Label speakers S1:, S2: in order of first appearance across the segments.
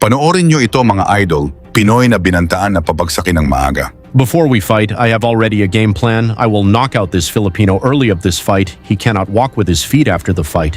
S1: Panoorin nyo ito mga idol, Pinoy na binantaan na pabagsakin ng maaga.
S2: Before we fight, I have already a game plan. I will knock out this Filipino early of this fight. He cannot walk with his feet after the fight.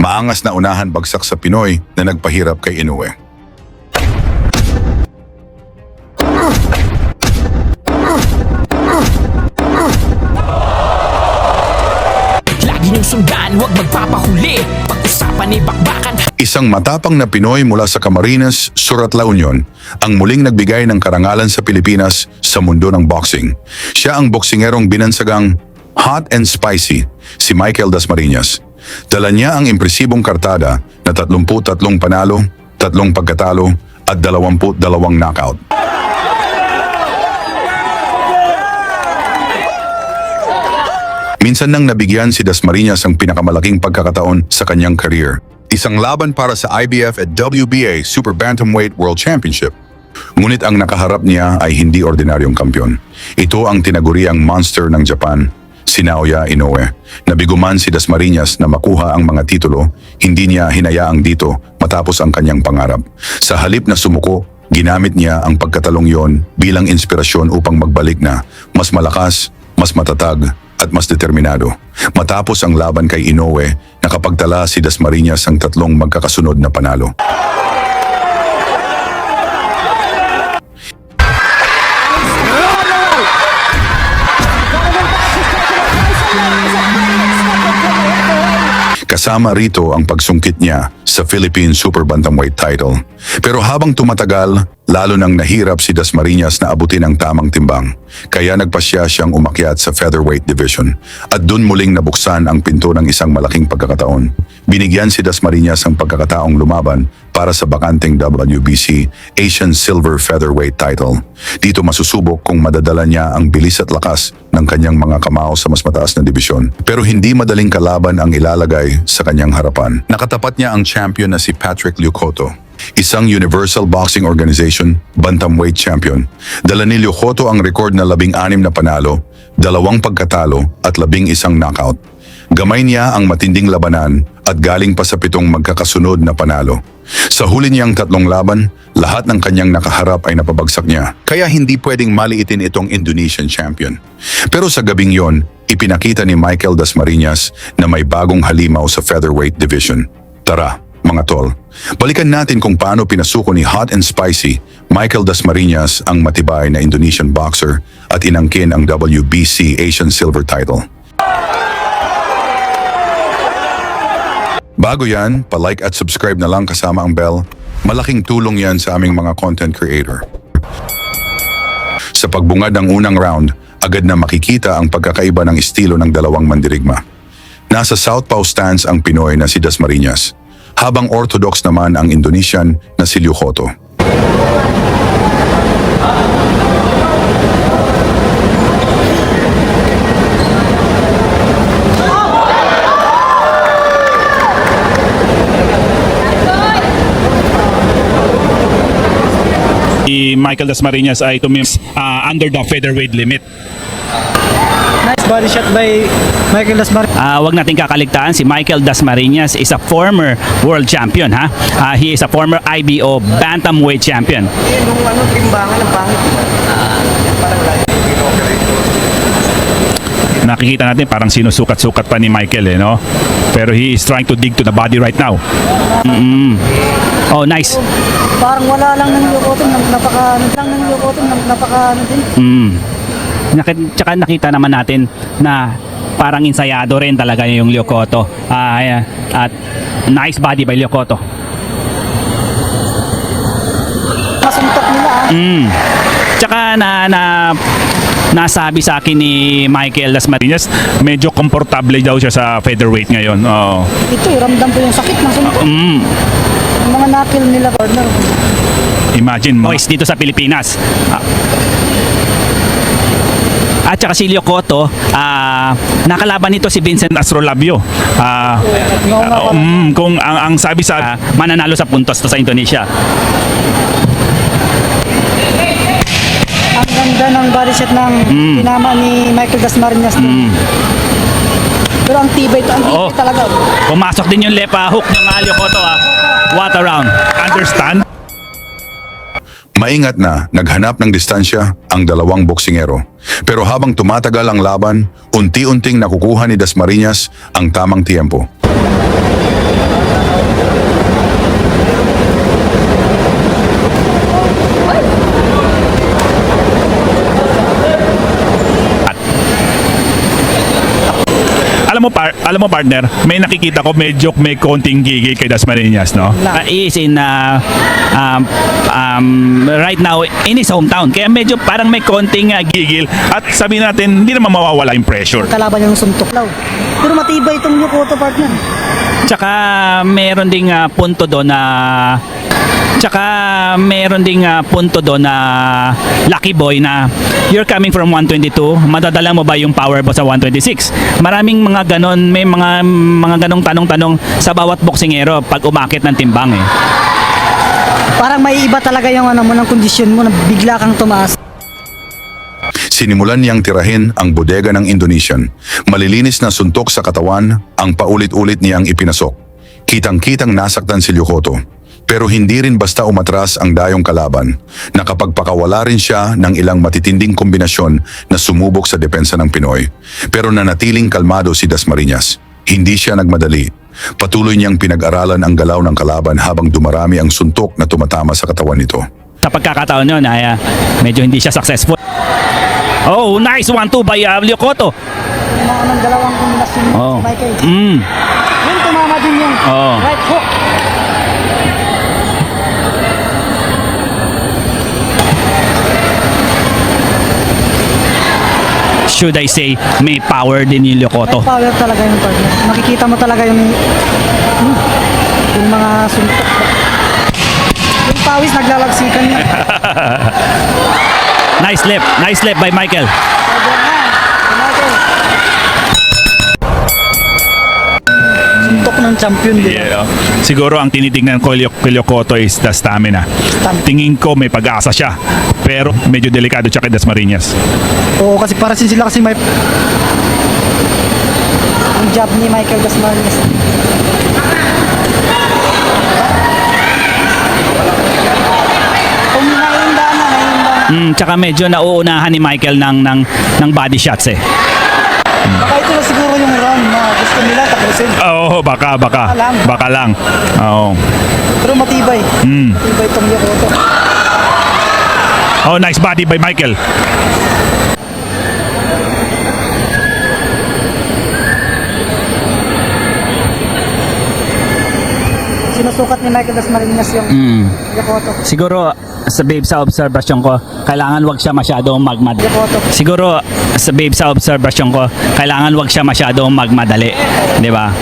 S1: Maangas na unahan bagsak sa Pinoy na nagpahirap kay Inoue.
S3: Lagi niyong sundan, huwag magpapahuli. Pag-usapan ni bakbakan.
S1: Isang matapang na Pinoy mula sa Camarines, Surat, La Union, ang muling nagbigay ng karangalan sa Pilipinas sa mundo ng boxing. Siya ang boksingerong binansagang hot and spicy, si Michael Dasmariñas. Dala niya ang impresibong kartada na 33 panalo, 3 pagkatalo at 22 knockout. Minsan nang nabigyan si Dasmariñas ang pinakamalaking pagkakataon sa kanyang career. Isang laban para sa IBF at WBA Super Bantamweight World Championship. Ngunit ang nakaharap niya ay hindi ordinaryong kampyon. Ito ang tinaguriang monster ng Japan, si Naoya Inoue. Nabiguman si Dasmariñas na makuha ang mga titulo, hindi niya hinayaang dito matapos ang kanyang pangarap. Sa halip na sumuko, ginamit niya ang pagkatalong yon bilang inspirasyon upang magbalik na mas malakas, mas matatag, at mas determinado. Matapos ang laban kay Inoue, nakapagtala si Dasmariñas ang 3 magkakasunod na panalo. Kasama rito ang pagsungkit niya sa Philippine Super Bantamweight title. Pero habang tumatagal, lalo nang nahirap si Dasmariñas na abutin ang tamang timbang. Kaya nagpasya siyang umakyat sa featherweight division at dun muling nabuksan ang pinto ng isang malaking pagkakataon. Binigyan si Dasmariñas ang pagkakataong lumaban para sa bakanteng WBC Asian Silver Featherweight title. Dito masusubok kung madadala niya ang bilis at lakas ng kanyang mga kamao sa mas mataas na dibisyon. Pero hindi madaling kalaban ang ilalagay sa kanyang harapan. Nakatapat niya ang champion na si Patrick Lyocoto, isang Universal Boxing Organization Bantamweight champion. Dala ni Lyocoto ang record na 16 na panalo, 2 pagkatalo at 11 knockout. Gamay niya ang matinding labanan at galing pa sa 7 magkakasunod na panalo. Sa huli niyang 3 laban, lahat ng kanyang nakaharap ay napabagsak niya. Kaya hindi pwedeng maliitin itong Indonesian champion. Pero sa gabing yon, ipinakita ni Michael Dasmariñas na may bagong halimaw sa featherweight division. Tara, mga tol, balikan natin kung paano pinasuko ni Hot and Spicy Michael Dasmariñas ang matibay na Indonesian boxer at inangkin ang WBC Asian Silver title. Bago yan, palike at subscribe na lang kasama ang bell. Malaking tulong yan sa aming mga content creator. Sa pagbungad ng unang round, agad na makikita ang pagkakaiba ng estilo ng dalawang mandirigma. Nasa southpaw stance ang Pinoy na si Dasmariñas, habang orthodox naman ang Indonesian na si Lyocoto.
S4: Michael Dasmariñas ay under the featherweight limit.
S5: Nice body shot by Michael Dasmariñas.
S6: Wag nating kakaligtaan, si Michael Dasmariñas is a former world champion, ha? He is a former IBO bantamweight champion.
S5: Nung timbangan ng pangit.
S4: Nakikita natin parang sinusukat-sukat pa ni Michael, no? Pero he is trying to dig to the body right now.
S6: Oh, nice.
S5: Parang wala lang ng Lyocoto, napaka din.
S6: Tsaka nakita naman natin na parang ensayado rin talaga yung Lyocoto. At nice body by Lyocoto.
S5: Kasuntok nila
S6: Tsaka nasabi sa akin ni Michael Dasmariñas,
S4: Medyo komportable daw siya sa featherweight ngayon. Oo.
S5: Ito, ramdam ko yung sakit ng suntok. Yung mga knuckle nila, partner.
S4: Imagine mo.
S6: boys dito sa Pilipinas. At saka si Lyocoto, nakalaban nito si Vincent
S4: Astrolabio. Kung ang sabi sa
S6: mananalo sa puntos to sa Indonesia.
S5: Ang ganda ng body shot ng pinama ni Michael Dasmariñas. Pero ang tibay talaga.
S6: Pumasok din yung lepa hook ng Lyocoto. What a round.
S4: understand
S1: Maingat na naghanap ng distansya ang dalawang boksingero. Pero habang tumatagal ang laban, unti-unting nakukuha ni Dasmariñas ang tamang tiempo.
S4: Alam mo partner, may nakikita ko medyo may konting gigil kay Dasmariñas, no?
S6: He is in right now in his hometown. Kaya medyo parang may konting
S4: Gigil at sabi natin hindi naman mawawala yung pressure.
S5: Kalaban yung suntok daw. Pero matibay itong Yokoto, partner.
S6: Tsaka meron ding punto doon na Lucky Boy na you're coming from 122, madadala mo ba yung power mo sa 126? Maraming mga ganon, may mga ganong tanong-tanong sa bawat boksingero pag umakit ng timbang eh.
S5: Parang may iba talaga yung ano mo ng kondisyon mo na bigla kang tumaas.
S1: Sinimulan niyang tirahin ang bodega ng Indonesian. Malilinis na suntok sa katawan ang paulit-ulit niyang ipinasok. Kitang-kitang nasaktan si Yokoto. Pero hindi rin basta umatras ang dayong kalaban. Nakapagpakawala rin siya ng ilang matitinding kombinasyon na sumubok sa depensa ng Pinoy. Pero nanatiling kalmado si Dasmariñas. Hindi siya nagmadali. Patuloy niyang pinag-aralan ang galaw ng kalaban habang dumarami ang suntok na tumatama sa katawan nito.
S6: Sa pagkakataon yun ay medyo hindi siya successful. Oh, nice 1-2 by Yokoto.
S5: Mga ng dalawang kombinasyon ni
S6: Oh.
S5: Michael.
S6: Mm.
S5: Yun, tumama din yung
S6: Oh.
S5: right hook.
S6: Should I say, may power din ni Yokoto.
S5: May power talaga yung partner. Makikita mo talaga yung mga suntok. Yung pawis naglalagsikan niya.
S6: Nice left by Michael.
S5: Suntok ng champion din.
S4: Yeah, siguro ang tinitingnan ko kay Yokoto is the stamina. Tingin ko may pag-asa siya. Pero medyo delikado siya kay Dasmariñas.
S5: Oo, kasi para sila kasi may ang job ni Michael Dasmariñas. Kung nahinda na.
S6: Tsaka medyo nauunahan ni Michael ng body shots eh.
S5: Baka ito na siguro yung round na gusto nila tapusin.
S4: Oo, baka lang. Oo.
S5: Pero matibay. Matibay itong Yokoto.
S4: Oh, nice body by Michael.
S5: Sinusukat ni Michael Dasmariñas yung Yokoto.
S6: Siguro sa obserbasyon ko, kailangan wag siya masyadong magmadali.
S5: Yokoto.
S6: Siguro sa obserbasyon ko, kailangan wag siya masyadong magmadali, 'di ba?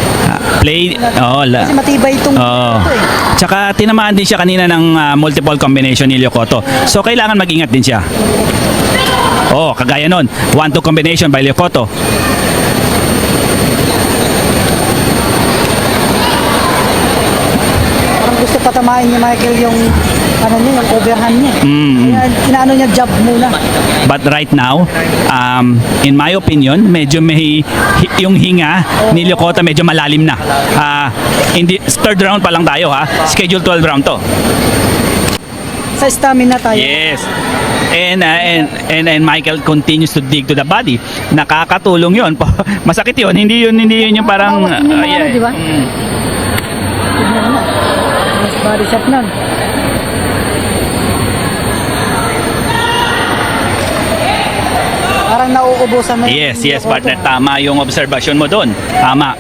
S6: Play
S5: Kasi matibay itong Yokoto eh.
S6: Tsaka tinamaan din siya kanina ng multiple combination ni Yokoto. So kailangan mag-ingat din siya. Oh, kagaya nun, 1-2 combination by Yokoto.
S5: Parang gusto patamain ni Michael yung yung overhand niya. Kaya inaano niya jab muna.
S6: But right now, in my opinion, medyo yung hinga ni Yokoto medyo malalim na. Third round pa lang tayo ha. Schedule 12 round to.
S5: Sa stamina tayo.
S6: Yes. And Michael continues to dig to the body. Nakakatulong 'yon. Masakit 'yon. Hindi 'yun yung parang
S5: Bawat yung di ba? Mas body shot nun. Parang nauubusan na
S6: Yes,
S5: yung Yokoto.
S6: partner. Tama yung obserbasyon mo doon. Tama.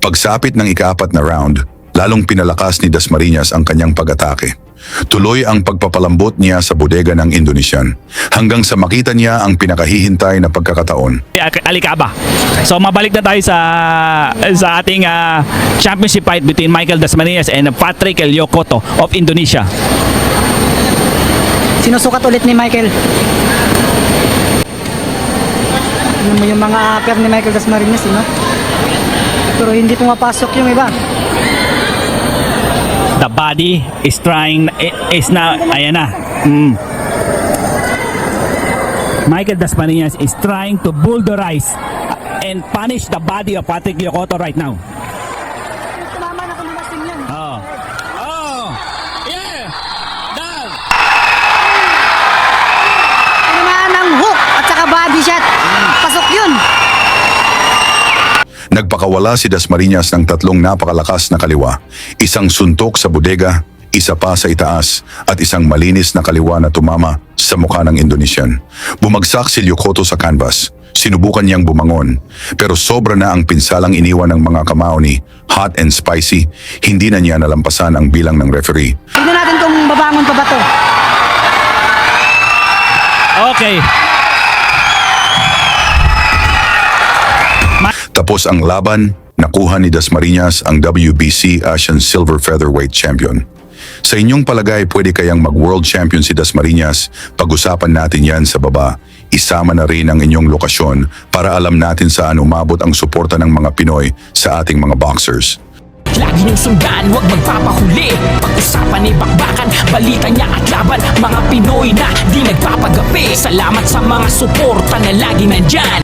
S1: Pagsapit ng ika-4 na round, lalong pinalakas ni Dasmariñas ang kanyang pag-atake. Tuloy ang pagpapalambot niya sa bodega ng Indonesian hanggang sa makita niya ang pinakahihintay na pagkakataon.
S6: Alikaba. So mabalik na tayo sa ating championship fight between Michael Dasmariñas and Patrick Eliocoto of Indonesia.
S5: Sinusukat ulit ni Michael. Tingnan mo yung mga upper ni Michael Dasmariñas, no? Pero hindi pumapasok yung iba.
S6: The body is trying, is now, ayan na. Michael Dasmariñas is trying to bulldoze and punish the body of Patrick Eliocoto right now.
S5: Tumama na kumilasing yan.
S6: Yeah! Down!
S5: Tinamaan ng hook at saka body shot. Pasok yun.
S1: Nagpakawala si Dasmariñas ng 3 napakalakas na kaliwa, isang suntok sa bodega, isa pa sa itaas at isang malinis na kaliwa na tumama sa mukha ng Indonesian. Bumagsak si Eliocoto sa canvas. Sinubukan niyang bumangon, pero sobra na ang pinsalang iniwan ng mga kamao ni hot and spicy, hindi na niya nalampasan ang bilang ng referee.
S5: Tignan natin kung babangon pa ba to.
S6: Okay.
S1: Tapos ang laban, nakuha ni Dasmariñas ang WBC Asian Silver Featherweight Champion. Sa inyong palagay, pwede kayang mag-world champion si Dasmariñas? Pag-usapan natin yan sa baba. Isama na rin ang inyong lokasyon para alam natin saan umabot ang suporta ng mga Pinoy sa ating mga boxers.
S3: Lagi niyong sundan, huwag magpapahuli. Pag-usapan ni bakbakan, balita niya at laban. Mga Pinoy na di nagpapagapi. Salamat sa mga suporta na lagi nandyan.